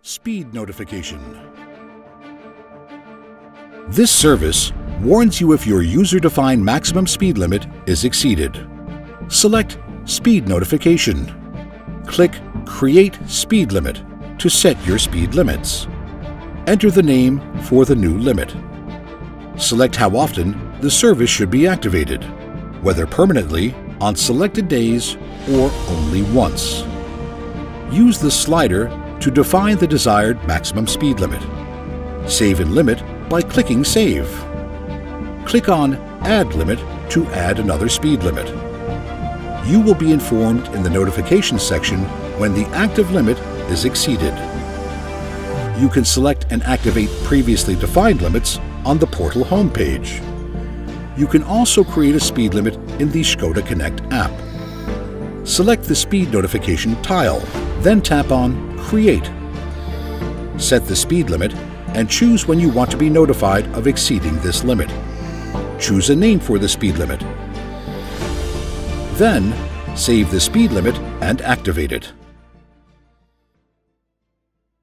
Speed notification. This service warns you if your user-defined maximum speed limit is exceeded. Select Speed Notification. Click Create Speed Limit to set your speed limits. Enter the name for the new limit. Select how often the service should be activated, whether permanently, on selected days, or only once. Use the slider to define the desired maximum speed limit. Save and limit by clicking Save. Click on Add Limit to add another speed limit. You will be informed in the notification section when the active limit is exceeded. You can select and activate previously defined limits on the portal homepage. You can also create a speed limit in the Škoda Connect app. Select the speed notification tile, then tap on Create. Set the speed limit and choose when you want to be notified of exceeding this limit. Choose a name for the speed limit. Then, save the speed limit and activate it.